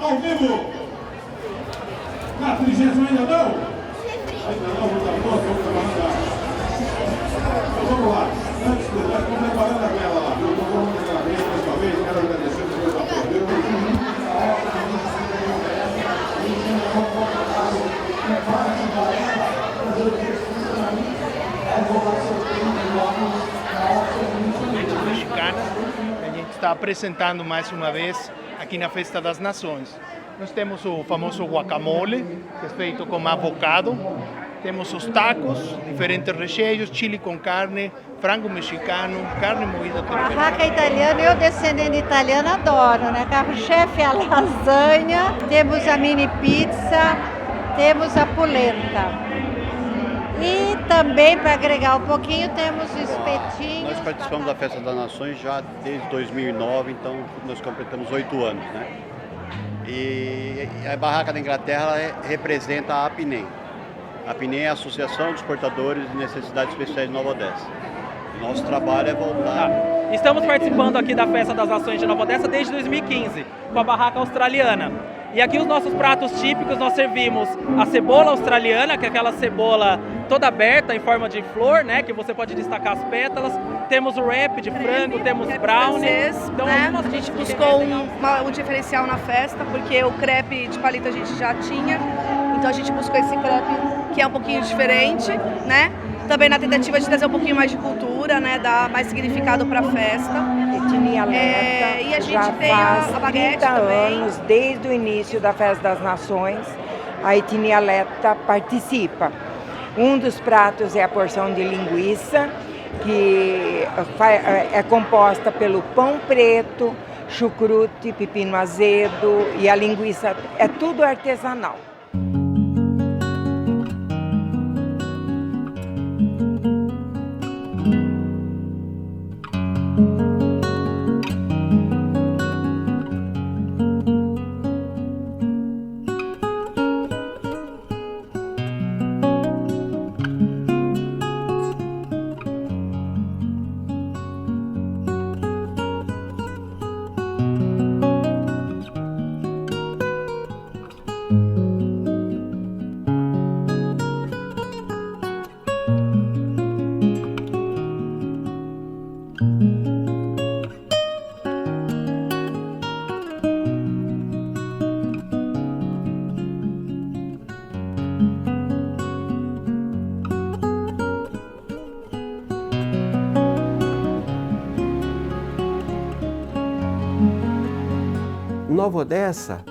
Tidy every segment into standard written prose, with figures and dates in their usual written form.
Ao vivo! Na 30ª ainda não? Ainda não, vamos trabalhar. Então vamos lá. Antes, estamos preparando a vela lá. Eu vou preparar a vela mais uma vez. Quero agradecer o meu apoio. Mexicana, a gente está apresentando mais uma vez aqui na Festa das Nações. Nós temos o famoso guacamole, que é feito com avocado. Temos os tacos, diferentes recheios, chile com carne, frango mexicano, carne moída temperada. Barraca italiana, eu descendendo italiana adoro, né? Carro-chefe é a lasanha, temos a mini pizza, temos a polenta. E também, para agregar um pouquinho, temos o espetinho. Nós participamos da Festa das Nações já desde 2009, então nós completamos 8 anos, né? E a Barraca da Inglaterra representa a APNEM. A APNEM é a Associação dos Portadores de Necessidades Especiais de Nova Odessa. Nosso trabalho é voltar... Estamos participando aqui da Festa das Nações de Nova Odessa desde 2015, com a Barraca Australiana. E aqui os nossos pratos típicos, nós servimos a cebola australiana, que é aquela cebola toda aberta em forma de flor, né, que você pode destacar as pétalas. Temos o wrap de frango, temos brownie. Francês, Então, né? A gente buscou um diferencial na festa, porque o crepe de palito a gente já tinha. Então a gente buscou esse crepe que é um pouquinho diferente, né? Também na tentativa de trazer um pouquinho mais de cultura, né? Dar mais significado para a festa. Etnia Leta e a gente já tem faz a baguete 30 também. anos, desde o início da Festa das Nações, a Etnia Leta participa. Um dos pratos é a porção de linguiça, que é composta pelo pão preto, chucrute, pepino azedo e a linguiça. É tudo artesanal. Nova Odessa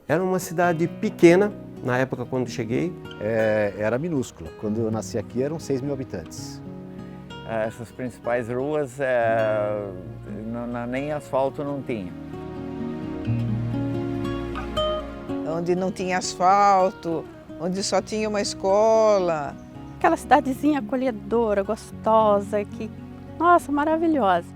era uma cidade pequena, na época quando cheguei. Era minúscula. Quando eu nasci aqui eram 6.000 habitantes. Essas principais ruas, nem asfalto não tinha. Onde não tinha asfalto, onde só tinha uma escola. Aquela cidadezinha acolhedora, gostosa, nossa, maravilhosa.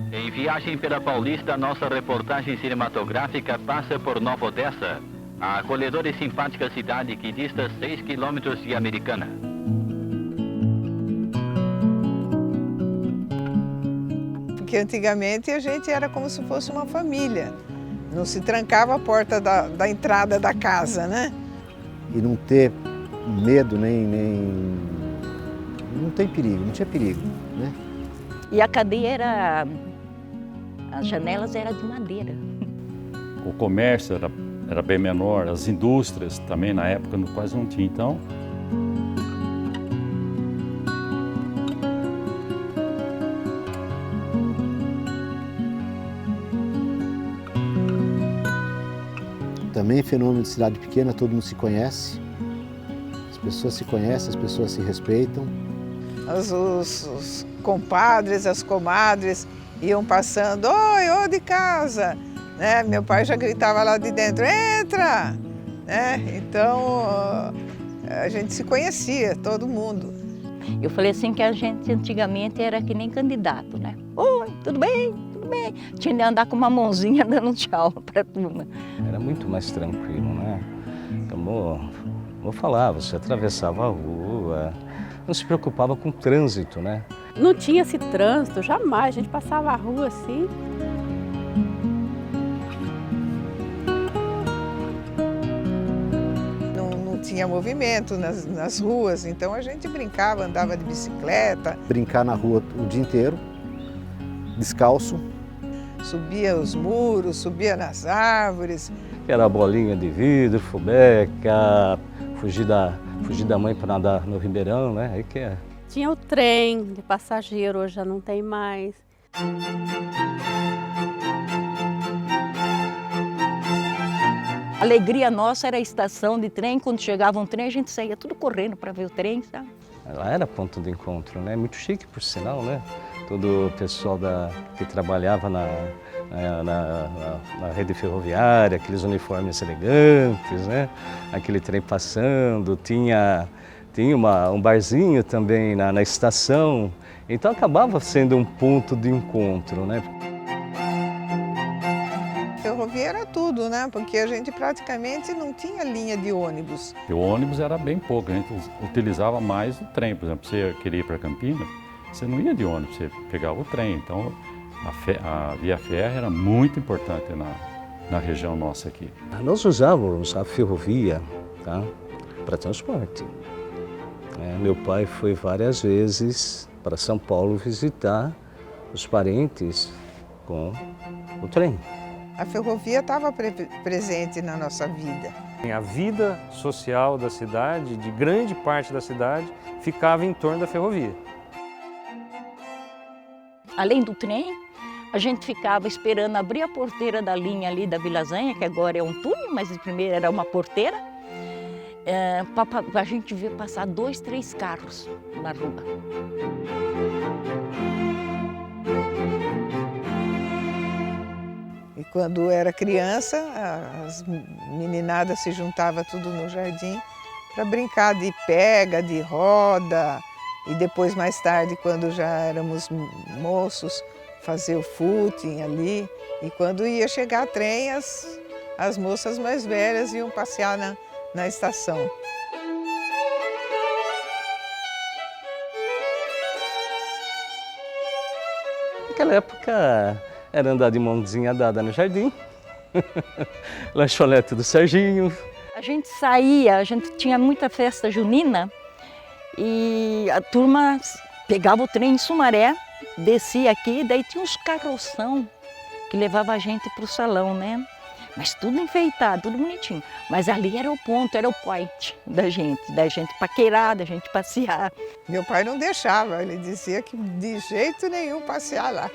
Em viagem pela Paulista, nossa reportagem cinematográfica passa por Nova Odessa, a acolhedora e simpática cidade que dista 6 quilômetros de Americana. Porque antigamente a gente era como se fosse uma família. Não se trancava a porta da entrada da casa, né? E não ter medo, não tem perigo, não tinha perigo, né? E a cadeia as janelas eram de madeira. O comércio era bem menor, as indústrias também na época quase não tinha, então. Também fenômeno de cidade pequena, todo mundo se conhece. As pessoas se conhecem, as pessoas se respeitam. Os compadres, as comadres iam passando, oi, de casa, né? Meu pai já gritava lá de dentro, entra, né? Então a gente se conhecia, todo mundo. Eu falei assim que a gente antigamente era que nem candidato, né? Oi, tudo bem, tudo bem. Tinha de andar com uma mãozinha dando tchau para a turma. Era muito mais tranquilo, né? Então, vou falar, você atravessava a rua, não se preocupava com o trânsito, né? Não tinha esse trânsito, jamais. A gente passava a rua assim. tinha movimento nas ruas, então a gente brincava, andava de bicicleta. Brincar na rua o dia inteiro, descalço. Subia os muros, subia nas árvores. Era bolinha de vidro, fubeca, fugir da mãe para nadar no Ribeirão, né? Aí que é. Tinha o trem de passageiro, hoje já não tem mais. A alegria nossa era a estação de trem. Quando chegava um trem, a gente saía tudo correndo para ver o trem, sabe? Lá era ponto de encontro, né? Muito chique, por sinal, né? Todo o pessoal que trabalhava na rede ferroviária, aqueles uniformes elegantes, né? Aquele trem passando, tinha um barzinho também na estação, então acabava sendo um ponto de encontro, né? Ferrovia era tudo, né? Porque a gente praticamente não tinha linha de ônibus. E o ônibus era bem pouco, a gente utilizava mais o trem. Por exemplo, você queria ir para Campinas, você não ia de ônibus, você pegava o trem. Então, a via férrea era muito importante na região nossa aqui. Nós usávamos a ferrovia, tá, para transporte. Meu pai foi várias vezes para São Paulo visitar os parentes com o trem. A ferrovia estava presente na nossa vida. A vida social da cidade, de grande parte da cidade, ficava em torno da ferrovia. Além do trem, a gente ficava esperando abrir a porteira da linha ali da Vila Zanha, que agora é um túnel, mas primeiro era uma porteira, para a gente ver passar 2, 3 carros na rua. E quando era criança, as meninadas se juntavam tudo no jardim para brincar de pega, de roda. E depois, mais tarde, quando já éramos moços, fazer o footing ali. E quando ia chegar trem, as moças mais velhas iam passear na estação. Naquela época era andar de mãozinha dada no jardim, lanchonete do Serginho. A gente saía, a gente tinha muita festa junina e a turma pegava o trem em Sumaré, descia aqui, daí tinha uns carroção que levava a gente para o salão, né? Mas tudo enfeitado, tudo bonitinho. Mas ali era o ponto, era o point da gente paquerar, da gente passear. Meu pai não deixava, ele dizia que de jeito nenhum passear lá.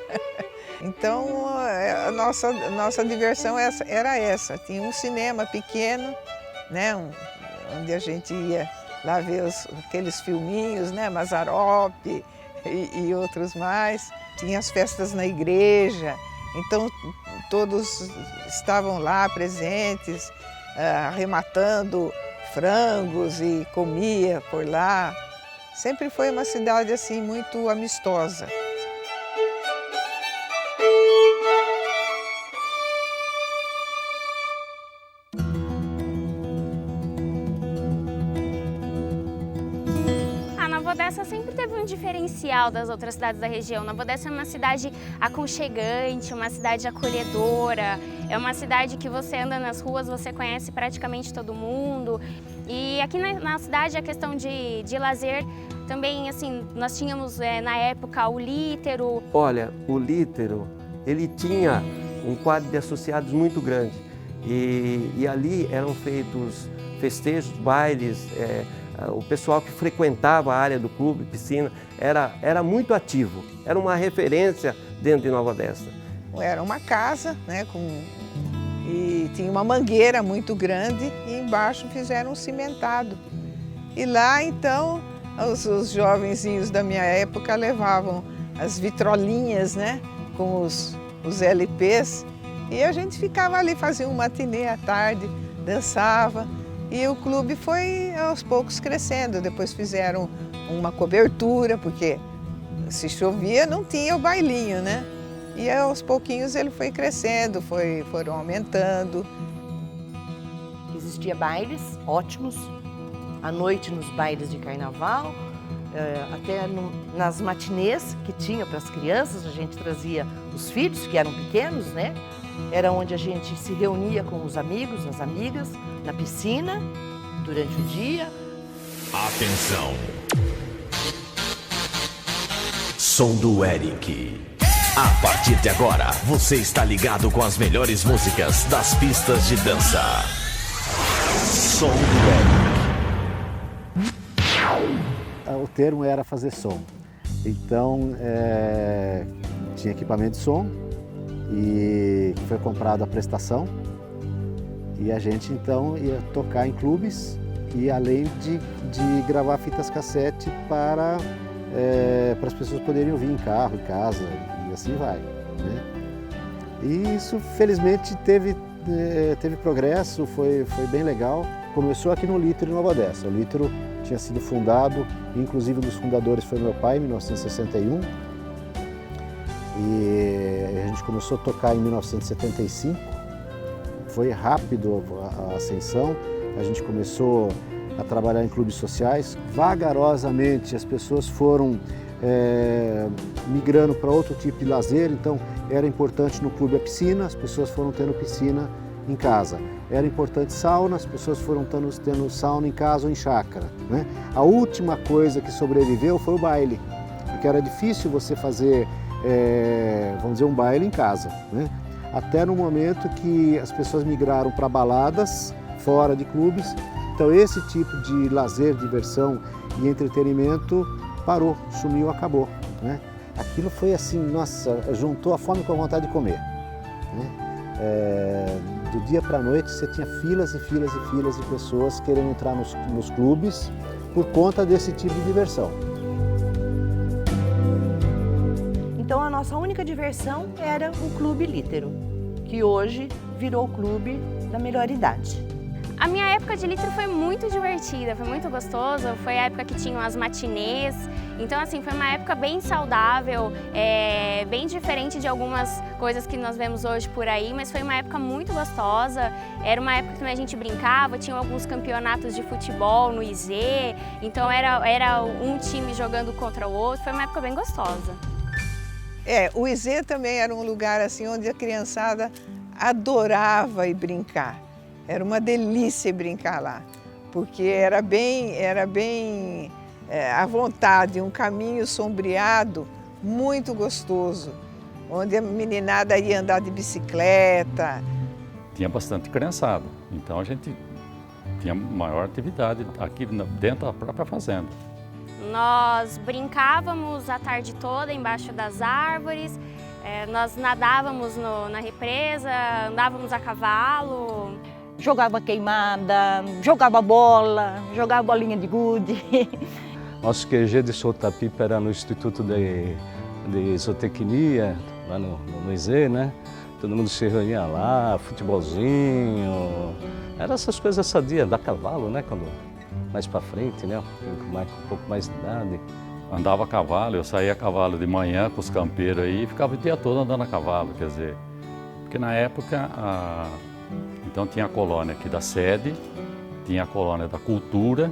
Então, a nossa diversão era essa. Tinha um cinema pequeno, né, onde a gente ia lá ver aqueles filminhos, né, Mazzaropi e outros mais. Tinha as festas na igreja, então todos estavam lá presentes, arrematando frangos e comia por lá. Sempre foi uma cidade assim muito amistosa. Nova Odessa sempre teve um diferencial das outras cidades da região. Nova Odessa é uma cidade aconchegante, uma cidade acolhedora, é uma cidade que você anda nas ruas, você conhece praticamente todo mundo. E aqui na cidade a questão de lazer também, assim, nós tínhamos na época o Lítero. Olha, o Lítero, ele tinha um quadro de associados muito grande e ali eram feitos festejos, bailes, o pessoal que frequentava a área do clube, piscina, era muito ativo, era uma referência dentro de Nova Odessa. Era uma casa, né, e tinha uma mangueira muito grande e embaixo fizeram um cimentado. E lá, então, os jovenzinhos da minha época levavam as vitrolinhas, né, com os LPs, e a gente ficava ali, fazia um matinê à tarde, dançava. E o clube foi aos poucos crescendo, depois fizeram uma cobertura, porque se chovia não tinha o bailinho, né? E aos pouquinhos ele foi crescendo, foram aumentando. Existia bailes ótimos, à noite nos bailes de carnaval, até nas matinês que tinha para as crianças, a gente trazia os filhos que eram pequenos, né? Era onde a gente se reunia com os amigos, as amigas, na piscina durante o dia. Atenção! Som do Eric. A partir de agora, você está ligado com as melhores músicas das pistas de dança. Som do Eric. O termo era fazer som. Então, tinha equipamento de som e foi comprado a prestação. E a gente então ia tocar em clubes e além de gravar fitas cassete para as pessoas poderem ouvir em carro, em casa e assim vai, né? E isso felizmente teve progresso, foi bem legal. Começou aqui no Litro em Nova Odessa. O Litro tinha sido fundado, inclusive um dos fundadores foi meu pai em 1961. E a gente começou a tocar em 1975. Foi rápido a ascensão, a gente começou a trabalhar em clubes sociais. Vagarosamente as pessoas foram migrando para outro tipo de lazer, então era importante no clube a piscina, as pessoas foram tendo piscina em casa. Era importante sauna, as pessoas foram tendo sauna em casa ou em chácara, né? A última coisa que sobreviveu foi o baile, porque era difícil você fazer, vamos dizer, um baile em casa, né? Até no momento que as pessoas migraram para baladas fora de clubes. Então esse tipo de lazer, diversão e entretenimento parou, sumiu, acabou, né? Aquilo foi assim, nossa, juntou a fome com a vontade de comer, né? Do dia para a noite você tinha filas e filas e filas de pessoas querendo entrar nos clubes por conta desse tipo de diversão. Então a nossa única diversão era o Clube Litero, que hoje virou o clube da melhor idade. A minha época de Litro foi muito divertida, foi muito gostoso, foi a época que tinham as matinês, então assim, foi uma época bem saudável, bem diferente de algumas coisas que nós vemos hoje por aí, mas foi uma época muito gostosa, era uma época que a gente brincava, tinha alguns campeonatos de futebol no IZ, então era um time jogando contra o outro, foi uma época bem gostosa. O IZ também era um lugar assim onde a criançada adorava ir brincar. Era uma delícia brincar lá, porque era bem à vontade, um caminho sombreado, muito gostoso, onde a meninada ia andar de bicicleta. Tinha bastante criançada, então a gente tinha maior atividade aqui dentro da própria fazenda. Nós brincávamos a tarde toda embaixo das árvores, nós nadávamos na represa, andávamos a cavalo. Jogava queimada, jogava bola, jogava bolinha de gude. Nosso QG de solta-pipa era no Instituto de Zootecnia, lá no IZ, né? Todo mundo se reunia lá, futebolzinho. Era essas coisas sadias, andar a cavalo, né? Quando mais para frente, né? Um pouco mais de idade. Andava a cavalo, eu saía a cavalo de manhã com os campeiros aí e ficava o dia todo andando a cavalo, quer dizer, porque na época então tinha a colônia aqui da sede, tinha a colônia da cultura,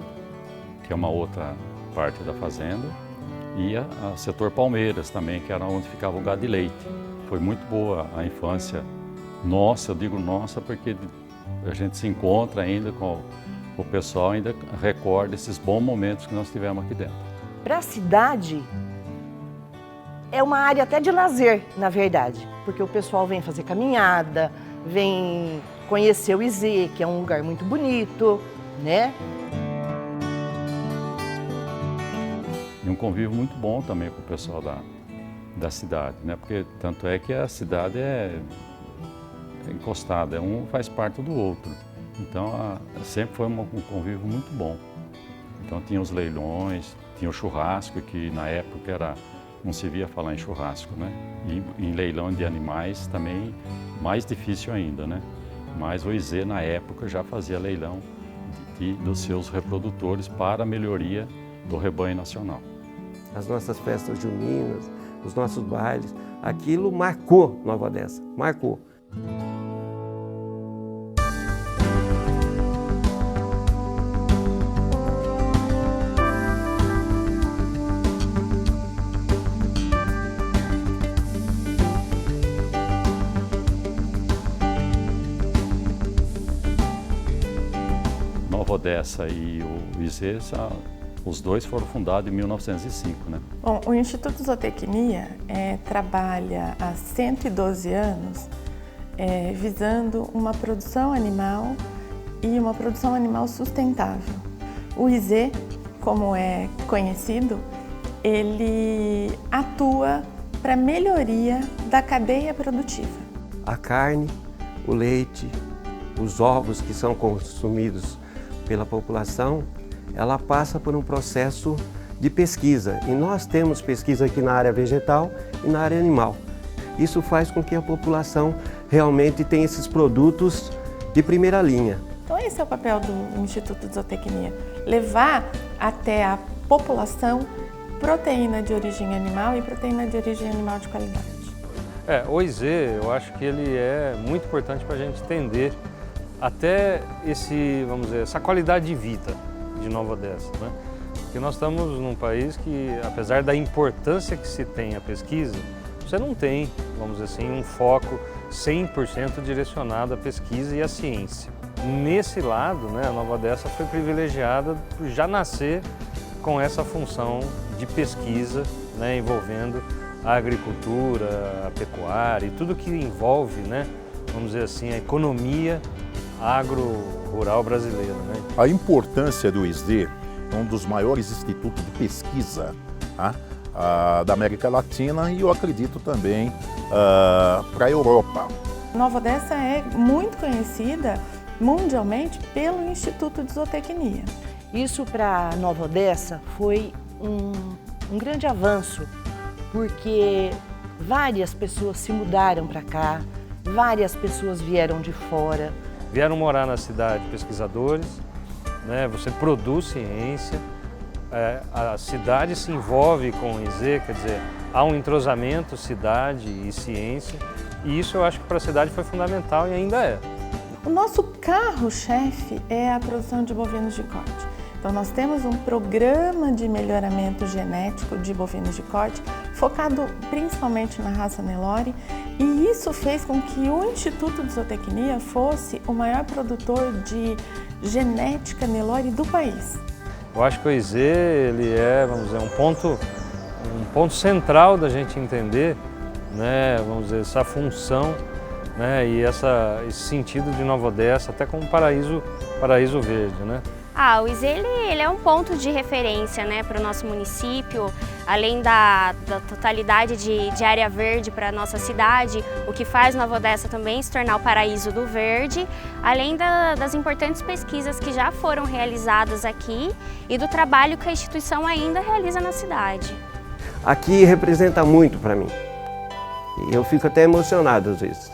que é uma outra parte da fazenda, e o setor Palmeiras também, que era onde ficava o gado de leite. Foi muito boa a infância nossa, eu digo nossa, porque a gente se encontra ainda com o pessoal, ainda recorda esses bons momentos que nós tivemos aqui dentro. Para a cidade, é uma área até de lazer, na verdade, porque o pessoal vem fazer caminhada, vem conhecer o IZ, que é um lugar muito bonito, né? E um convívio muito bom também com o pessoal da cidade, né? Porque tanto é que a cidade é encostada, um faz parte do outro. Então sempre foi um convívio muito bom. Então tinha os leilões, tinha o churrasco, que na época não se via falar em churrasco, né? E em leilão de animais também mais difícil ainda, né? Mas o IZ na época já fazia leilão dos seus reprodutores para a melhoria do rebanho nacional. As nossas festas juninas, os nossos bailes, aquilo marcou Nova Odessa, marcou. Nova Odessa e o IZ, os dois foram fundados em 1905, né? Bom, o Instituto Zootecnia trabalha há 112 anos visando uma produção animal e uma produção animal sustentável. O IZ, como é conhecido, ele atua para a melhoria da cadeia produtiva. A carne, o leite, os ovos que são consumidos pela população, ela passa por um processo de pesquisa. E nós temos pesquisa aqui na área vegetal e na área animal. Isso faz com que a população realmente tenha esses produtos de primeira linha. Então esse é o papel do Instituto de Zootecnia, levar até a população proteína de origem animal e proteína de origem animal de qualidade. O IZ, eu acho que ele é muito importante para a gente entender até vamos dizer, essa qualidade de vida de Nova Odessa, né? Porque nós estamos num país que, apesar da importância que se tem a pesquisa, você não tem, vamos dizer assim, um foco 100% direcionado à pesquisa e à ciência. Nesse lado, né, a Nova Odessa foi privilegiada por já nascer com essa função de pesquisa, né, envolvendo a agricultura, a pecuária e tudo que envolve, né, vamos dizer assim, a economia agro-rural brasileira, né? A importância do ISD é um dos maiores institutos de pesquisa da América Latina e eu acredito também para a Europa. Nova Odessa é muito conhecida mundialmente pelo Instituto de Zootecnia. Isso para Nova Odessa foi um grande avanço, porque várias pessoas se mudaram para cá, várias pessoas vieram de fora. Vieram morar na cidade pesquisadores, né? Você produz ciência, a cidade se envolve com o IZ, quer dizer, há um entrosamento cidade e ciência, e isso eu acho que para a cidade foi fundamental e ainda é. O nosso carro-chefe é a produção de bovinos de corte. Então nós temos um programa de melhoramento genético de bovinos de corte, focado principalmente na raça Nelore, e isso fez com que o Instituto de Zootecnia fosse o maior produtor de genética Nelore do país. Eu acho que o IZ ele é, vamos dizer, um ponto central da gente entender, né, vamos dizer, essa função, né, e esse sentido de Nova Odessa até como paraíso verde, né? O IZ ele é um ponto de referência, né, para o nosso município, além da totalidade de área verde para a nossa cidade, o que faz Nova Odessa também se tornar o paraíso do verde, além das importantes pesquisas que já foram realizadas aqui e do trabalho que a instituição ainda realiza na cidade. Aqui representa muito para mim e eu fico até emocionado às vezes.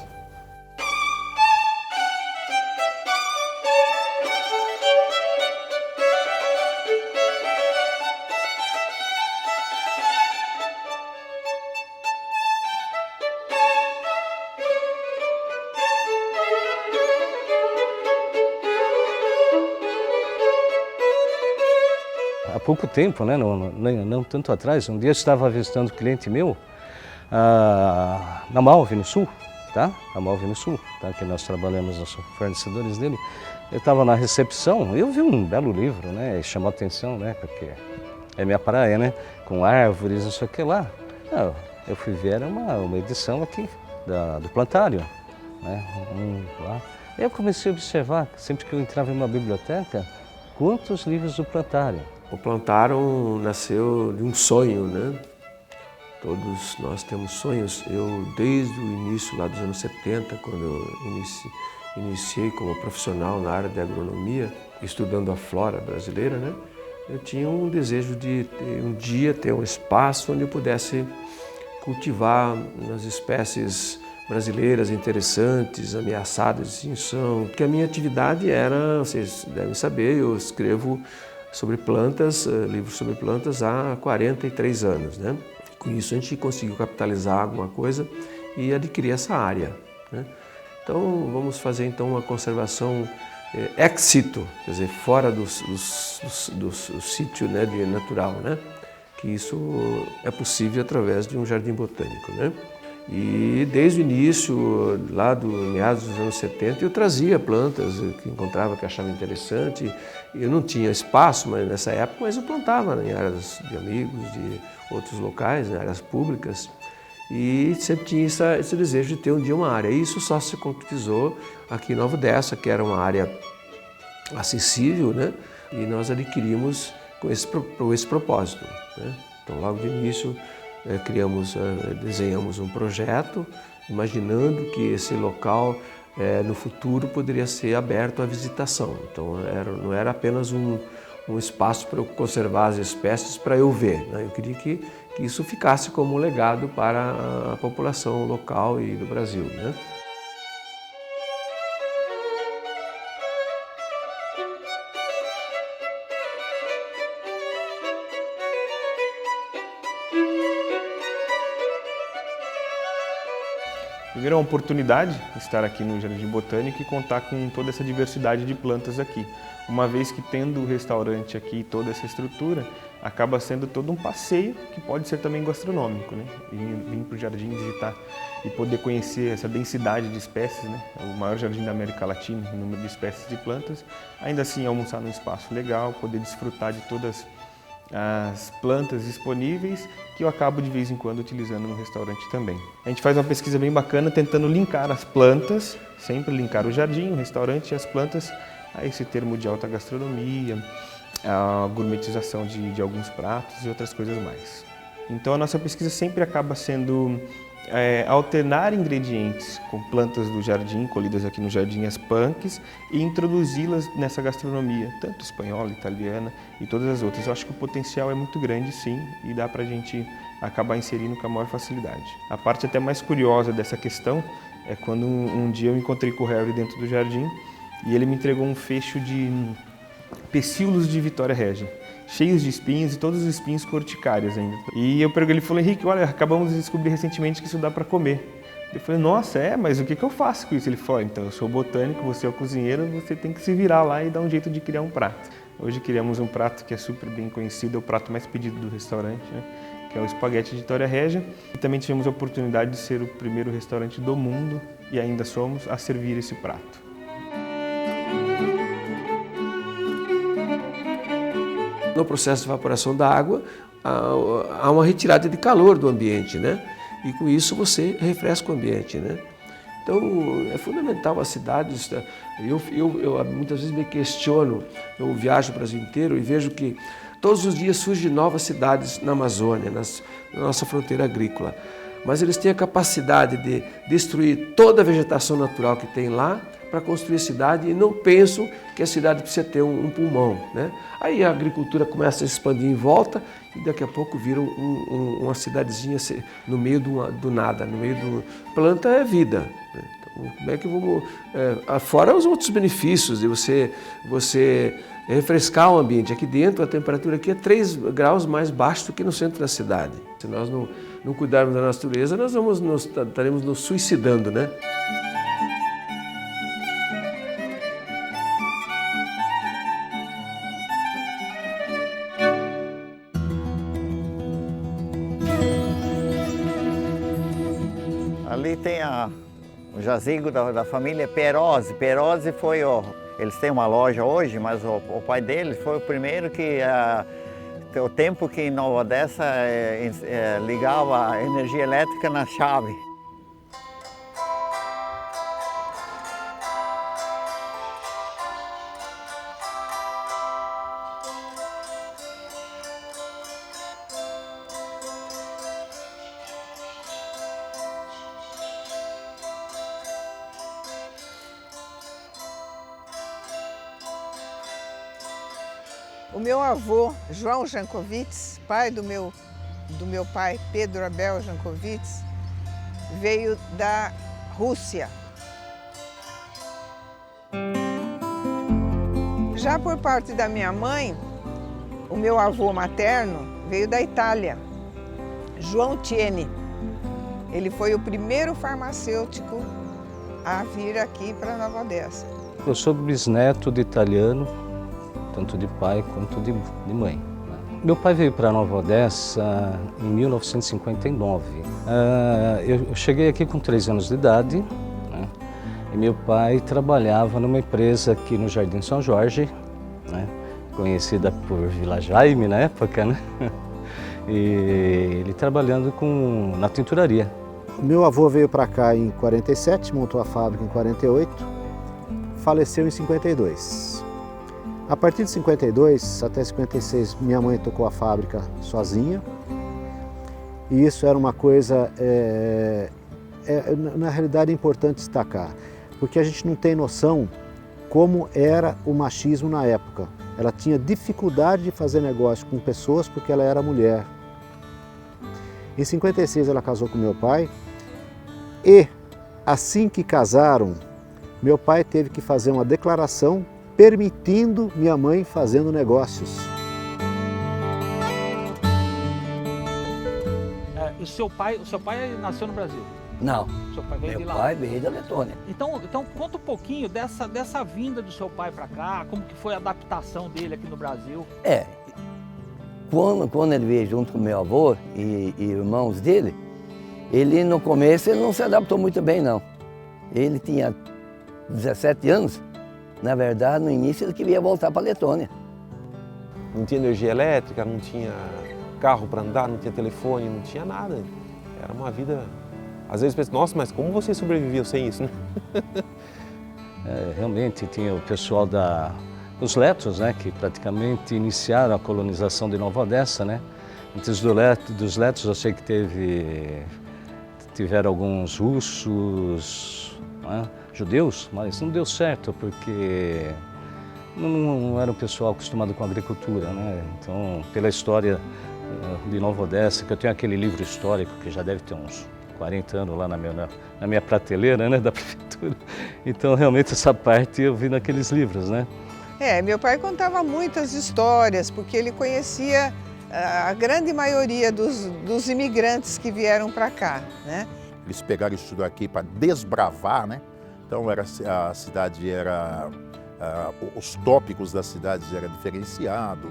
Há pouco tempo, né, não tanto atrás, um dia eu estava visitando um cliente meu na Malve, no Sul, tá? A Malve no Sul, tá? Que nós trabalhamos, nós somos fornecedores dele. Eu estava na recepção, eu vi um belo livro, né, e chamou a atenção, né, porque é minha praia, né, com árvores, não sei o que lá. Eu fui ver, era uma edição aqui do Plantário, né, lá. Eu comecei a observar, sempre que eu entrava em uma biblioteca, quantos livros do Plantário. O Plantário nasceu de um sonho, né? Todos nós temos sonhos. Eu, desde o início lá dos anos 70, quando eu iniciei como profissional na área de agronomia, estudando a flora brasileira, né? Eu tinha um desejo de um dia ter um espaço onde eu pudesse cultivar as espécies brasileiras interessantes, ameaçadas de extinção. Porque a minha atividade era, vocês devem saber, eu escrevo sobre plantas, livros sobre plantas há 43 anos, né? Com isso a gente conseguiu capitalizar alguma coisa e adquirir essa área, né? Então vamos fazer então uma conservação ex situ, quer dizer, fora do sítio, né, natural, né? Que isso é possível através de um jardim botânico, né? E desde o início, lá do meados dos anos 70, eu trazia plantas que encontrava, que achava interessante. Eu não tinha espaço nessa época, mas eu plantava em áreas de amigos, de outros locais, em áreas públicas. E sempre tinha esse desejo de ter um dia uma área. E isso só se concretizou aqui em Nova Odessa, que era uma área acessível, né? E nós adquirimos com esse propósito, né? Então, logo de início, desenhamos um projeto, imaginando que esse local no futuro poderia ser aberto à visitação. Então não era apenas um espaço para eu conservar as espécies para eu ver, né? Eu queria que isso ficasse como um legado para a população local e do Brasil, né? Primeiro, é uma oportunidade estar aqui no Jardim Botânico e contar com toda essa diversidade de plantas aqui. Uma vez que tendo o restaurante aqui e toda essa estrutura, acaba sendo todo um passeio que pode ser também gastronômico, né? E vir para o jardim visitar e poder conhecer essa densidade de espécies, né? É o maior jardim da América Latina em número de espécies de plantas. Ainda assim, almoçar num espaço legal, poder desfrutar de todas as plantas disponíveis que eu acabo de vez em quando utilizando no restaurante também. A gente faz uma pesquisa bem bacana tentando linkar as plantas, sempre linkar o jardim, o restaurante e as plantas a esse termo de alta gastronomia, a gourmetização de alguns pratos e outras coisas mais. Então a nossa pesquisa sempre acaba sendo alternar ingredientes com plantas do jardim, colhidas aqui no Jardim As Punks, e introduzi-las nessa gastronomia, tanto espanhola, italiana e todas as outras. Eu acho que o potencial é muito grande, sim, e dá para a gente acabar inserindo com a maior facilidade. A parte até mais curiosa dessa questão é quando um dia eu encontrei com o Harry dentro do jardim e ele me entregou um fecho de pecíolos de Vitória Regia, cheios de espinhos e todos os espinhos corticários ainda. E eu perguntei, ele falou, Henrique, olha, acabamos de descobrir recentemente que isso dá para comer. Eu falei, nossa, mas o que eu faço com isso? Ele falou, então, eu sou botânico, você é o cozinheiro, você tem que se virar lá e dar um jeito de criar um prato. Hoje criamos um prato que é super bem conhecido, é o prato mais pedido do restaurante, né? Que é o espaguete de Vitória Regia. E também tivemos a oportunidade de ser o primeiro restaurante do mundo, e ainda somos, a servir esse prato. No processo de evaporação da água, há uma retirada de calor do ambiente, né? E com isso você refresca o ambiente, né? Então é fundamental as cidades. Eu muitas vezes me questiono, eu viajo o Brasil inteiro e vejo que todos os dias surgem novas cidades na Amazônia, na nossa fronteira agrícola. Mas eles têm a capacidade de destruir toda a vegetação natural que tem lá para construir a cidade e não pensam que a cidade precisa ter um pulmão, né? Aí a agricultura começa a se expandir em volta e daqui a pouco vira uma cidadezinha no meio do nada, no meio do... Planta é vida, né? Então, como é que vamos... fora os outros benefícios de você refrescar o ambiente. Aqui dentro a temperatura aqui é 3 graus mais baixo do que no centro da cidade. Se nós não cuidarmos da natureza, nós estaremos nos suicidando, né? Ali tem o jazigo da família Perozzi. Perozzi foi eles têm uma loja hoje, mas o pai deles foi o primeiro que, o tempo que em Nova Odessa ligava a energia elétrica na chave. O meu avô, João Jankovits, pai do meu pai, Pedro Abel Jankovits, veio da Rússia. Já por parte da minha mãe, o meu avô materno veio da Itália, João Tieni. Ele foi o primeiro farmacêutico a vir aqui para Nova Odessa. Eu sou bisneto de italiano, tanto de pai quanto de mãe. Meu pai veio para Nova Odessa em 1959. Eu cheguei aqui com 3 anos de idade, né? E meu pai trabalhava numa empresa aqui no Jardim São Jorge, né? Conhecida por Vila Jaime na época, né? E ele trabalhando na tinturaria. Meu avô veio para cá em 47, montou a fábrica em 48, faleceu em 52. A partir de 52 até 56, minha mãe tocou a fábrica sozinha. E isso era uma coisa, na realidade, é importante destacar, porque a gente não tem noção como era o machismo na época. Ela tinha dificuldade de fazer negócio com pessoas porque ela era mulher. Em 56 ela casou com meu pai e, assim que casaram, meu pai teve que fazer uma declaração permitindo minha mãe fazendo negócios. O seu pai nasceu no Brasil? Não, Seu pai veio de lá? meu pai veio da Letônia. Então conta um pouquinho dessa vinda do seu pai para cá, como que foi a adaptação dele aqui no Brasil? Quando ele veio junto com meu avô e irmãos dele, ele no começo ele não se adaptou muito bem não. Ele tinha 17 anos, na verdade no início ele queria voltar para a Letônia. Não tinha energia elétrica, não tinha carro para andar, não tinha telefone, não tinha nada. Era uma vida... Às vezes penso, nossa, mas como você sobreviveu sem isso, né? Realmente tinha o pessoal os letos, né, que praticamente iniciaram a colonização de Nova Odessa, né? Antes dos letos eu sei que tiveram alguns russos, né, judeus, mas não deu certo porque não era um pessoal acostumado com a agricultura, né? Então, pela história de Nova Odessa, que eu tenho aquele livro histórico que já deve ter uns 40 anos lá na minha prateleira, né, da prefeitura. Então, realmente, essa parte eu vi naqueles livros, né? Meu pai contava muitas histórias, porque ele conhecia a grande maioria dos imigrantes que vieram para cá, né? Eles pegaram isso tudo aqui para desbravar, né? Então, a cidade os tópicos das cidades eram diferenciados.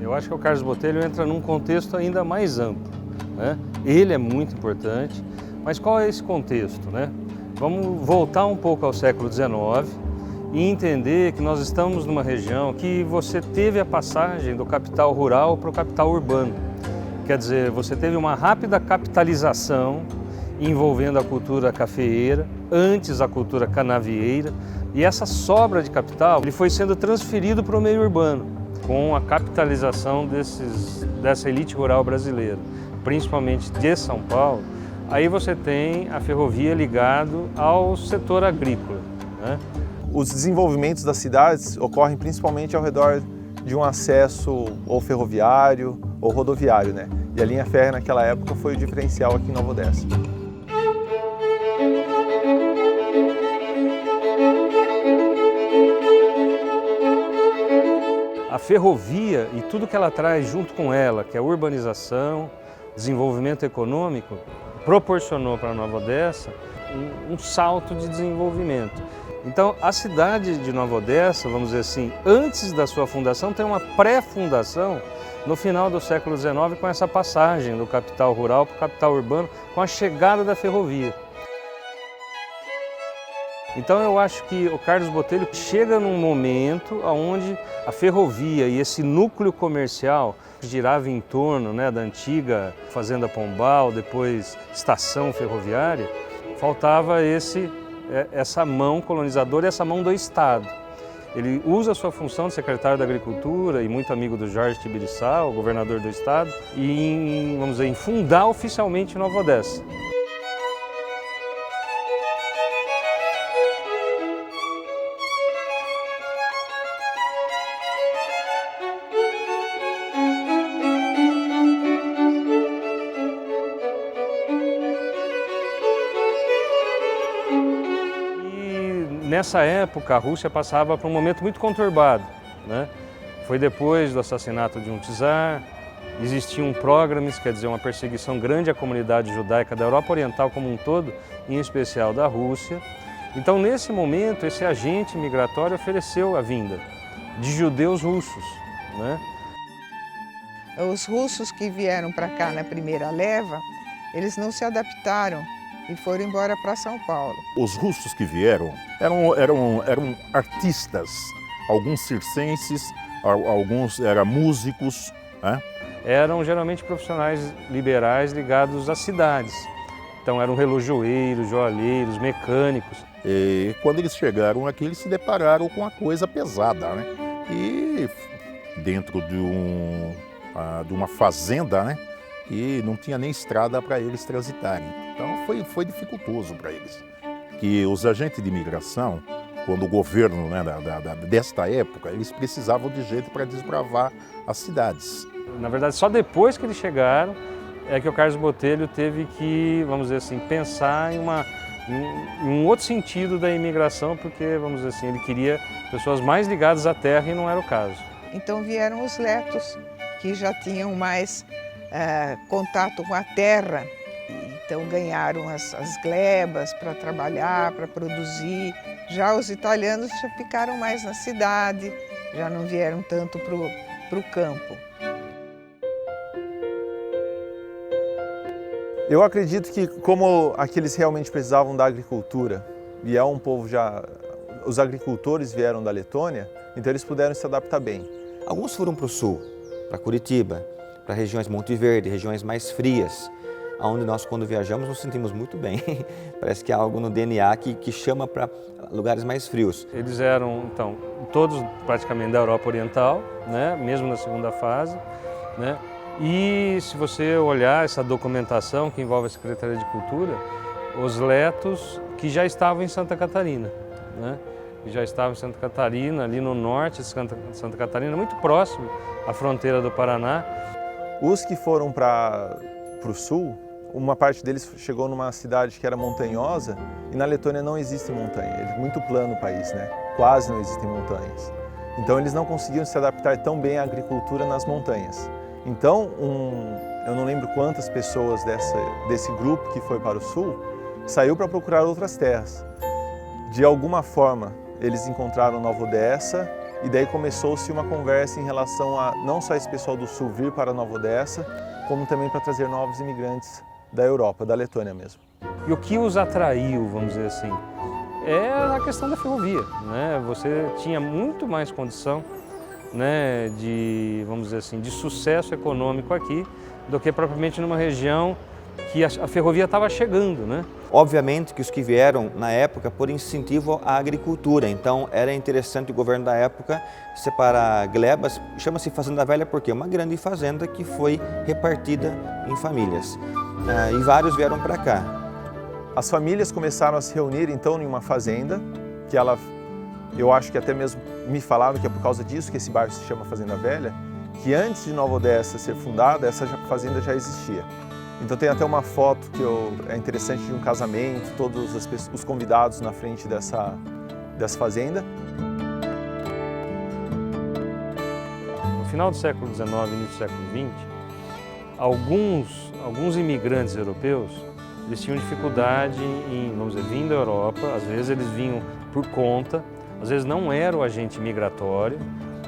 Eu acho que o Carlos Botelho entra num contexto ainda mais amplo, né? Ele é muito importante, mas qual é esse contexto, né? Vamos voltar um pouco ao século XIX e entender que nós estamos numa região que você teve a passagem do capital rural para o capital urbano. Quer dizer, você teve uma rápida capitalização envolvendo a cultura cafeeira, antes a cultura canavieira, e essa sobra de capital ele foi sendo transferido para o meio urbano, com a capitalização dessa elite rural brasileira, principalmente de São Paulo. Aí você tem a ferrovia ligado ao setor agrícola, né? Os desenvolvimentos das cidades ocorrem principalmente ao redor de um acesso ou ferroviário ou rodoviário, né? E a linha férrea naquela época foi o diferencial aqui em Nova Odessa. A ferrovia e tudo que ela traz junto com ela, que é a urbanização, desenvolvimento econômico, proporcionou para Nova Odessa um salto de desenvolvimento. Então, a cidade de Nova Odessa, vamos dizer assim, antes da sua fundação, tem uma pré-fundação no final do século XIX com essa passagem do capital rural para o capital urbano, com a chegada da ferrovia. Então eu acho que o Carlos Botelho chega num momento onde a ferrovia e esse núcleo comercial que girava em torno, né, da antiga Fazenda Pombal, depois estação ferroviária, faltava essa mão colonizadora e essa mão do Estado. Ele usa a sua função de secretário da Agricultura e muito amigo do Jorge Tibiriçá, o governador do Estado, vamos dizer, em fundar oficialmente Nova Odessa. Nessa época, a Rússia passava por um momento muito conturbado, né? Foi depois do assassinato de um czar, existiam pogroms, quer dizer, uma perseguição grande à comunidade judaica da Europa Oriental como um todo, em especial da Rússia. Então, nesse momento, esse agente migratório ofereceu a vinda de judeus russos, né? Os russos que vieram para cá na primeira leva, eles não se adaptaram e foram embora para São Paulo. Os russos que vieram eram artistas, alguns circenses, alguns eram músicos, né? Eram geralmente profissionais liberais ligados às cidades. Então eram relojoeiros, joalheiros, mecânicos. E quando eles chegaram aqui, eles se depararam com uma coisa pesada, né? E dentro de uma fazenda, né? E não tinha nem estrada para eles transitarem. Então foi dificultoso para eles. Que os agentes de imigração, quando o governo, né, desta época, eles precisavam de gente para desbravar as cidades. Na verdade, só depois que eles chegaram é que o Carlos Botelho teve que, vamos dizer assim, pensar em um outro sentido da imigração, porque, vamos dizer assim, ele queria pessoas mais ligadas à terra e não era o caso. Então vieram os letos, que já tinham mais contato com a terra. Então ganharam as glebas para trabalhar, para produzir. Já os italianos já ficaram mais na cidade, já não vieram tanto para o campo. Eu acredito que como aqui eles realmente precisavam da agricultura, e é um povo já... Os agricultores vieram da Letônia, então eles puderam se adaptar bem. Alguns foram para o sul, para Curitiba, para regiões Monte Verde, regiões mais frias, onde nós, quando viajamos, nos sentimos muito bem. Parece que há algo no DNA que chama para lugares mais frios. Eles eram, então, todos praticamente da Europa Oriental, né? Mesmo na segunda fase, né? E se você olhar essa documentação que envolve a Secretaria de Cultura, os letos que já estavam em Santa Catarina, né? Que já estavam em Santa Catarina, ali no norte de Santa Catarina, muito próximo à fronteira do Paraná. Os que foram para o sul, uma parte deles chegou numa cidade que era montanhosa, e na Letônia não existe montanha, é muito plano o país, né? Quase não existem montanhas. Então eles não conseguiam se adaptar tão bem à agricultura nas montanhas. Então, eu não lembro quantas pessoas desse grupo que foi para o sul saiu para procurar outras terras. De alguma forma, eles encontraram Nova Odessa e daí começou-se uma conversa em relação a não só esse pessoal do sul vir para Nova Odessa, como também para trazer novos imigrantes da Europa, da Letônia mesmo. E o que os atraiu, vamos dizer assim, é a questão da ferrovia, né? Você tinha muito mais condição, né, vamos dizer assim, de sucesso econômico aqui do que propriamente numa região que a ferrovia estava chegando, né? Obviamente que os que vieram na época por incentivo à agricultura, então era interessante o governo da época separar glebas, chama-se Fazenda Velha porque é uma grande fazenda que foi repartida em famílias e vários vieram para cá. As famílias começaram a se reunir então em uma fazenda que eu acho que até mesmo me falaram que é por causa disso que esse bairro se chama Fazenda Velha, que antes de Nova Odessa ser fundada, essa fazenda já existia. Então tem até uma foto que é interessante de um casamento, todos os convidados na frente dessa fazenda. No final do século XIX e início do século XX, alguns imigrantes europeus, eles tinham dificuldade em, vamos dizer, vir da Europa, às vezes eles vinham por conta, às vezes não era o agente migratório,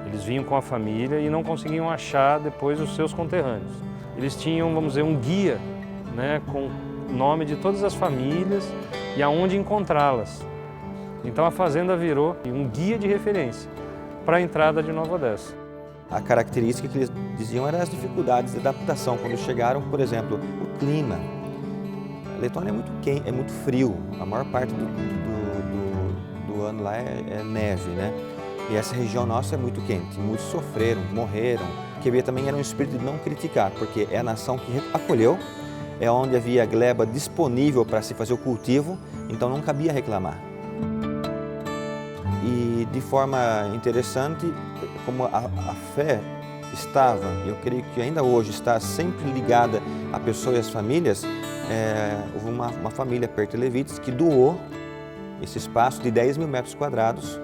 eles vinham com a família e não conseguiam achar depois os seus conterrâneos. Eles tinham, vamos dizer, um guia, né, com o nome de todas as famílias e aonde encontrá-las. Então a fazenda virou um guia de referência para a entrada de Nova Odessa. A característica que eles diziam era as dificuldades de adaptação. Quando chegaram, por exemplo, o clima. A Letônia é muito quente, é muito frio. A maior parte do ano lá é neve, né? E essa região nossa é muito quente. Muitos sofreram, morreram. O que havia também era um espírito de não criticar, porque é a nação que acolheu, é onde havia gleba disponível para se fazer o cultivo, então não cabia reclamar. E de forma interessante, como a fé estava, eu creio que ainda hoje está sempre ligada à pessoa e às famílias, houve uma família perto de Levites que doou esse espaço de 10 mil metros quadrados,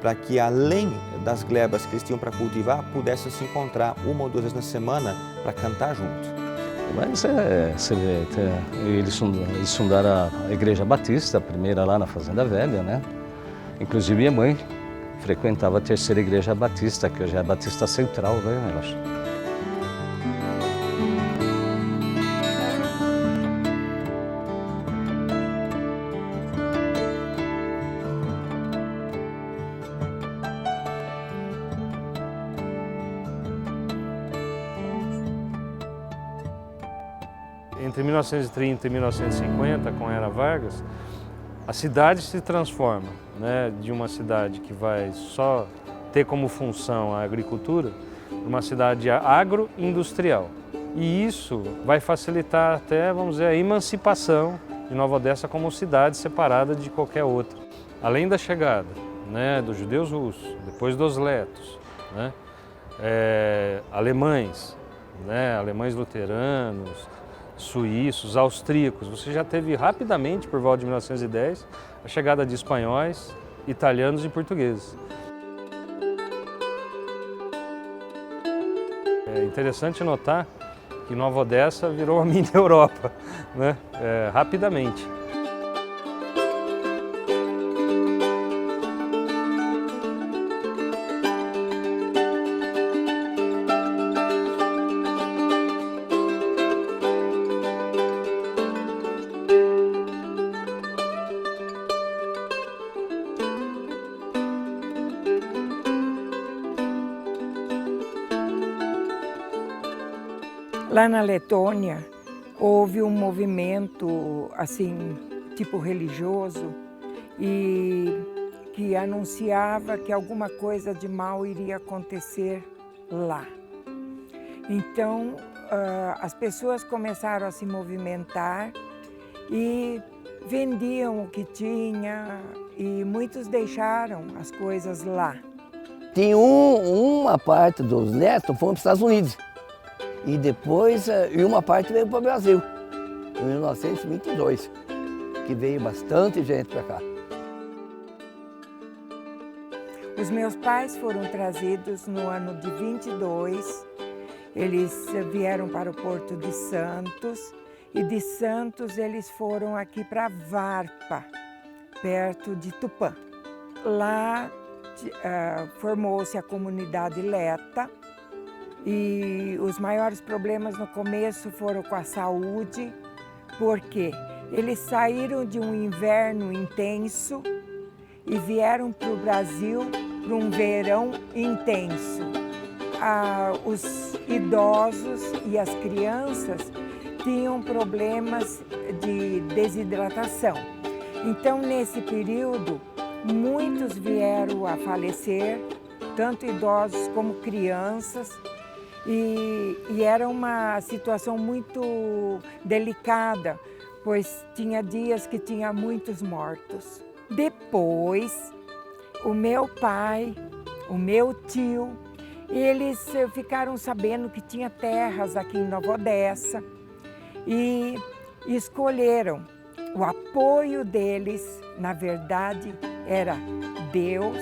para que além das glebas que eles tinham para cultivar, pudessem se encontrar uma ou duas vezes na semana para cantar junto. Mas você vê, eles fundaram a Igreja Batista, a primeira lá na Fazenda Velha, né? Inclusive minha mãe frequentava a terceira Igreja Batista, que hoje é a Batista Central, né, eu acho. Entre 1930 e 1950, com a Era Vargas, a cidade se transforma, né, de uma cidade que vai só ter como função a agricultura, para uma cidade agroindustrial. E isso vai facilitar até, vamos dizer, a emancipação de Nova Odessa como cidade separada de qualquer outra. Além da chegada, né, dos judeus russos, depois dos letos, né, alemães, né, alemães luteranos, suíços, austríacos. Você já teve rapidamente, por volta de 1910, a chegada de espanhóis, italianos e portugueses. É interessante notar que Nova Odessa virou a mini Europa, né? Rapidamente. Lá na Letônia, houve um movimento, assim, tipo religioso, e que anunciava que alguma coisa de mal iria acontecer lá. Então, as pessoas começaram a se movimentar e vendiam o que tinha, e muitos deixaram as coisas lá. Tinha uma parte dos netos foram para os Estados Unidos. E depois, uma parte veio para o Brasil, em 1922, que veio bastante gente para cá. Os meus pais foram trazidos no ano de 22, eles vieram para o Porto de Santos, e de Santos eles foram aqui para Varpa, perto de Tupã. Lá formou-se a comunidade Leta, e os maiores problemas no começo foram com a saúde, porque eles saíram de um inverno intenso e vieram para o Brasil para um verão intenso. Os idosos e as crianças tinham problemas de desidratação. Então, nesse período, muitos vieram a falecer, tanto idosos como crianças. E era uma situação muito delicada, pois tinha dias que tinha muitos mortos. Depois, o meu pai, o meu tio, eles ficaram sabendo que tinha terras aqui em Nova Odessa e escolheram. O apoio deles, na verdade, era Deus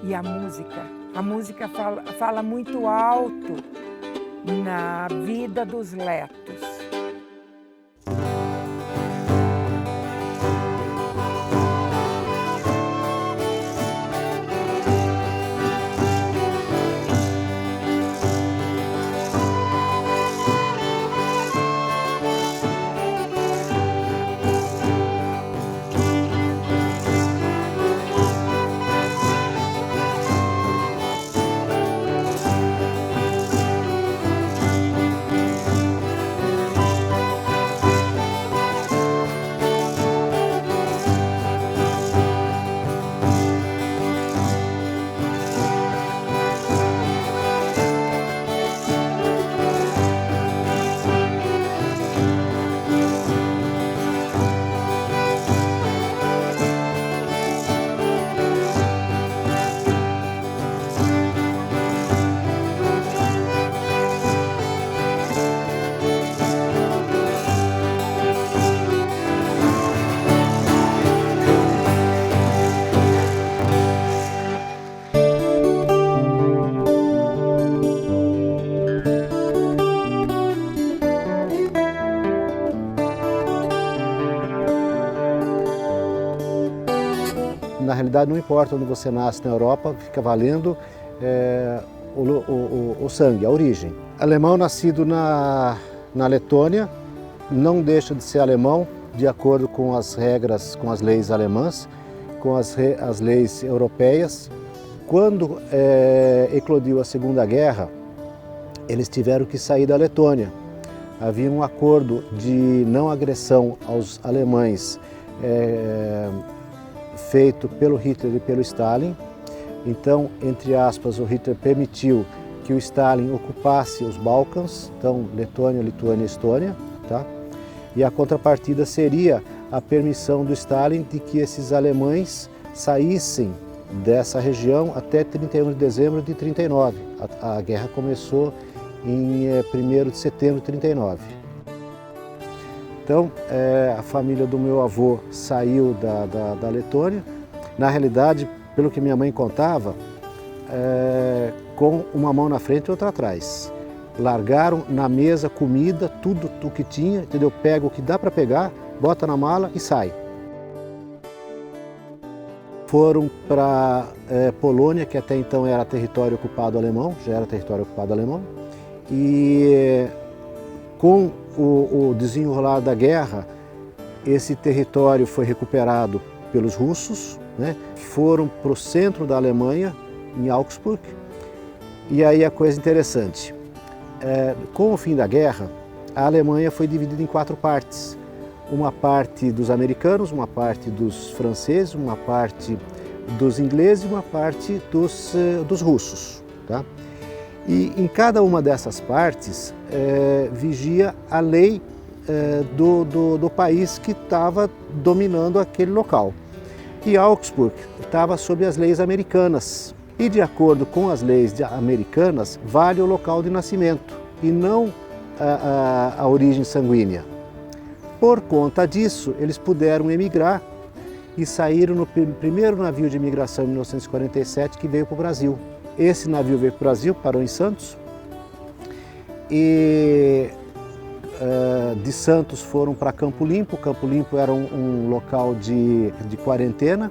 e a música. A música fala muito alto na vida dos letos. na realidade não importa onde você nasce na Europa, fica valendo o sangue, a origem. Alemão nascido na Letônia não deixa de ser alemão de acordo com as regras, com as leis alemãs, com as leis europeias. Quando eclodiu a Segunda Guerra, eles tiveram que sair da Letônia. Havia um acordo de não agressão aos alemães feito pelo Hitler e pelo Stalin. Então, entre aspas, o Hitler permitiu que o Stalin ocupasse os Balcãs, então Letônia, Lituânia e Estônia, tá? E a contrapartida seria a permissão do Stalin de que esses alemães saíssem dessa região até 31 de dezembro de 1939. A guerra começou em 1º de setembro de 1939. Então, a família do meu avô saiu da Letônia, na realidade, pelo que minha mãe contava, com uma mão na frente e outra atrás. Largaram na mesa comida, tudo o que tinha, entendeu? Pega o que dá para pegar, bota na mala e sai. Foram para Polônia, que até então era território ocupado alemão, já era território ocupado alemão, e com o desenrolar da guerra, esse território foi recuperado pelos russos, né? Foram para o centro da Alemanha, em Augsburg, e aí a coisa interessante, com o fim da guerra, a Alemanha foi dividida em 4 partes. Uma parte dos americanos, uma parte dos franceses, uma parte dos ingleses e uma parte dos russos, tá? E em cada uma dessas partes vigia a lei do país que estava dominando aquele local. E Augsburg estava sob as leis americanas. E de acordo com as leis americanas, vale o local de nascimento e não a origem sanguínea. Por conta disso, eles puderam emigrar e saíram no primeiro navio de imigração em 1947 que veio para o Brasil. Esse navio veio para o Brasil, parou em Santos e de Santos foram para Campo Limpo. Campo Limpo era um local de quarentena.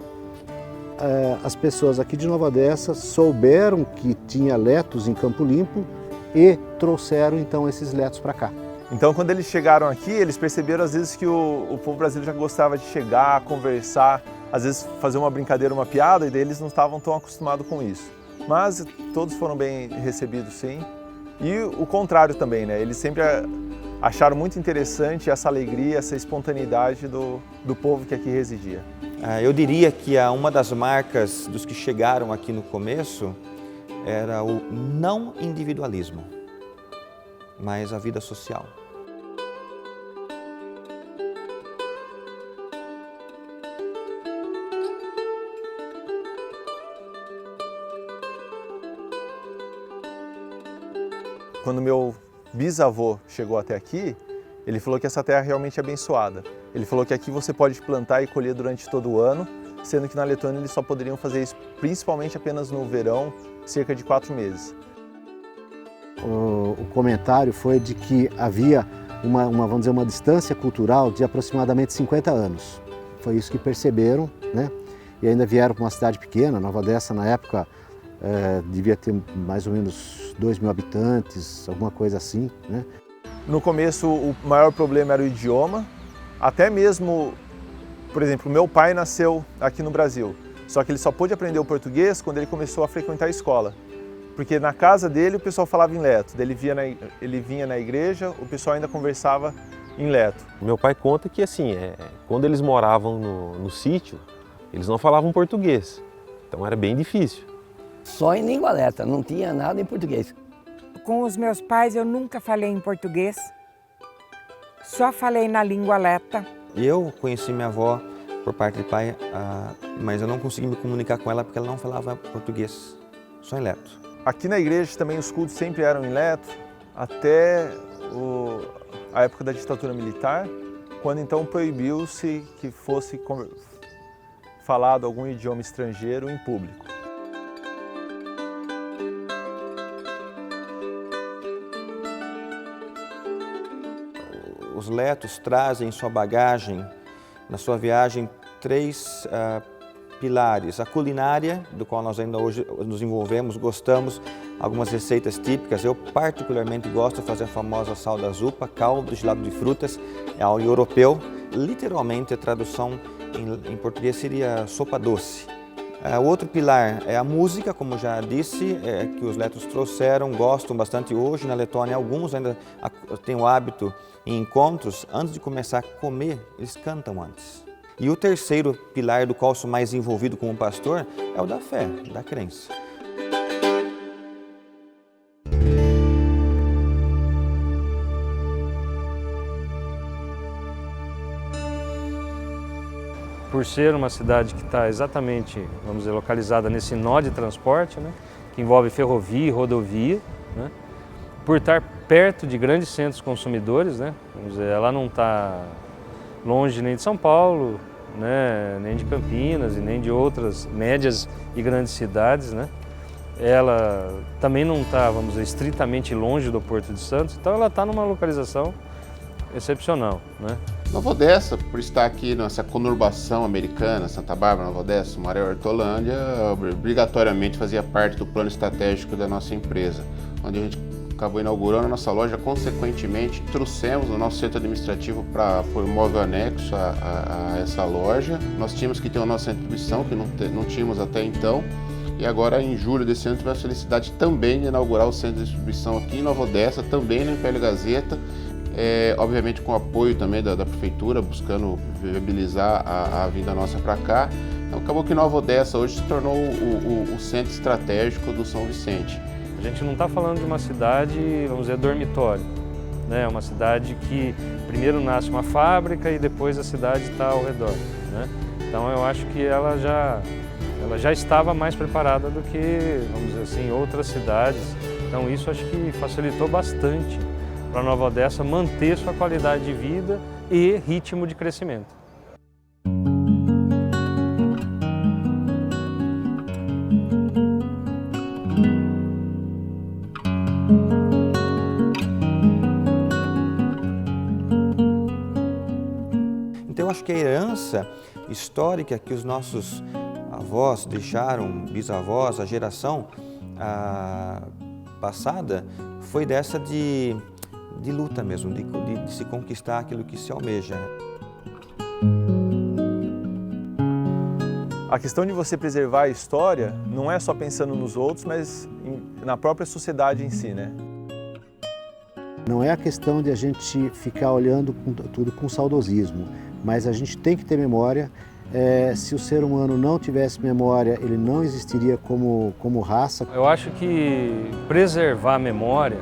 As pessoas aqui de Nova Odessa souberam que tinha letos em Campo Limpo e trouxeram então esses letos para cá. Então, quando eles chegaram aqui, eles perceberam às vezes que o povo brasileiro já gostava de chegar, conversar, às vezes fazer uma brincadeira, uma piada, e daí eles não estavam tão acostumados com isso. Mas todos foram bem recebidos, sim. E o contrário também, né? Eles sempre acharam muito interessante essa alegria, essa espontaneidade do povo que aqui residia. Eu diria que uma das marcas dos que chegaram aqui no começo era o não individualismo, mas a vida social. Quando meu bisavô chegou até aqui, ele falou que essa terra realmente é abençoada. Ele falou que aqui você pode plantar e colher durante todo o ano, sendo que na Letônia eles só poderiam fazer isso principalmente apenas no verão, cerca de 4 meses. O comentário foi de que havia vamos dizer, uma distância cultural de aproximadamente 50 anos. Foi isso que perceberam, né? E ainda vieram para uma cidade pequena, Nova Odessa na época devia ter mais ou menos 2.000 habitantes, alguma coisa assim, né? No começo o maior problema era o idioma, até mesmo, por exemplo, meu pai nasceu aqui no Brasil, só que ele só pôde aprender o português quando ele começou a frequentar a escola. Porque na casa dele o pessoal falava em leto, ele vinha na igreja, o pessoal ainda conversava em leto. Meu pai conta que assim, quando eles moravam no sítio, eles não falavam português, então era bem difícil. Só em língua leta, não tinha nada em português. Com os meus pais eu nunca falei em português, só falei na língua leta. Eu conheci minha avó por parte de pai, mas eu não consegui me comunicar com ela porque ela não falava português, só em leto. Aqui na igreja também os cultos sempre eram em leto, até a época da ditadura militar, quando então proibiu-se que fosse falado algum idioma estrangeiro em público. Os letos trazem em sua bagagem, na sua viagem, 3 pilares. A culinária, do qual nós ainda hoje nos envolvemos, gostamos, algumas receitas típicas. Eu particularmente gosto de fazer a famosa sal da zupa, caldo gelado de frutas, é algo europeu. Literalmente a tradução em português seria sopa doce. O outro pilar é a música, como já disse, que os letos trouxeram, gostam bastante hoje. Na Letônia, alguns ainda têm o hábito em encontros, antes de começar a comer, eles cantam antes. E o terceiro pilar, do qual sou mais envolvido como pastor, é o da fé, da crença. Por ser uma cidade que está exatamente, vamos dizer, localizada nesse nó de transporte, né, que envolve ferrovia e rodovia, né, por estar perto de grandes centros consumidores, né, vamos dizer, ela não está longe nem de São Paulo, né, nem de Campinas e nem de outras médias e grandes cidades, né. Ela também não está, vamos dizer, estritamente longe do Porto de Santos, então ela está numa localização excepcional, né. Nova Odessa, por estar aqui nessa conurbação americana, Santa Bárbara, Nova Odessa, Maré, Hortolândia, obrigatoriamente fazia parte do plano estratégico da nossa empresa, onde a gente acabou inaugurando a nossa loja. Consequentemente, trouxemos o nosso centro administrativo para o imóvel anexo a essa loja. Nós tínhamos que ter uma nossa distribuição, que não tínhamos até então, e agora em julho desse ano tivemos a felicidade também de inaugurar o centro de distribuição aqui em Nova Odessa, também na Império Gazeta, obviamente com o apoio também da prefeitura, buscando viabilizar a vinda nossa para cá. Então, acabou que Nova Odessa hoje se tornou o centro estratégico do São Vicente. A gente não está falando de uma cidade, vamos dizer, dormitório, né? É uma cidade que primeiro nasce uma fábrica e depois a cidade está ao redor, né? Então eu acho que ela já estava mais preparada do que, vamos dizer assim, outras cidades. Então isso acho que facilitou bastante para Nova Odessa manter sua qualidade de vida e ritmo de crescimento. Então eu acho que a herança histórica que os nossos avós deixaram, bisavós, a geração passada, foi dessa de luta mesmo, de se conquistar aquilo que se almeja. A questão de você preservar a história não é só pensando nos outros, mas na própria sociedade em si, né? Não é a questão de a gente ficar olhando tudo com saudosismo, mas a gente tem que ter memória. Se o ser humano não tivesse memória, ele não existiria como raça. Eu acho que preservar a memória,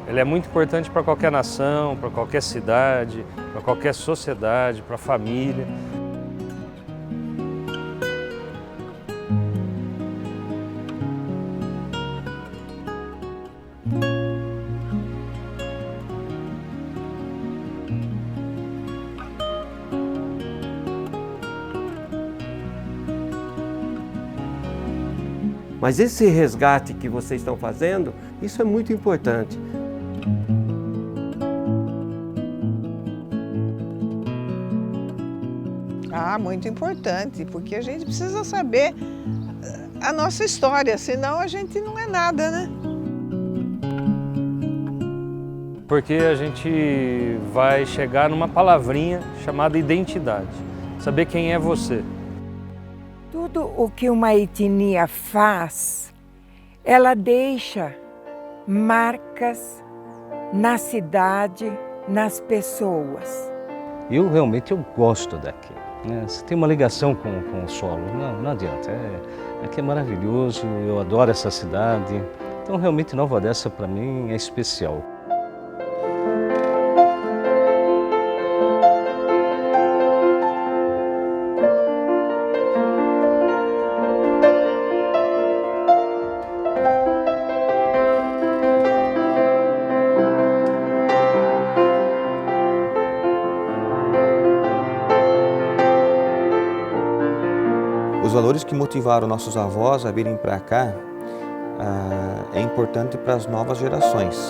ela é muito importante para qualquer nação, para qualquer cidade, para qualquer sociedade, para a família. Mas esse resgate que vocês estão fazendo, isso é muito importante. Muito importante, porque a gente precisa saber a nossa história, senão a gente não é nada, né? Porque a gente vai chegar numa palavrinha chamada identidade, saber quem é você. Tudo o que uma etnia faz, ela deixa marcas na cidade, nas pessoas. Eu realmente gosto daqui. Você tem uma ligação com o solo, não adianta. Aqui é maravilhoso, eu adoro essa cidade. Então realmente Nova Odessa para mim é especial. Os valores que motivaram nossos avós a virem para cá é importante para as novas gerações.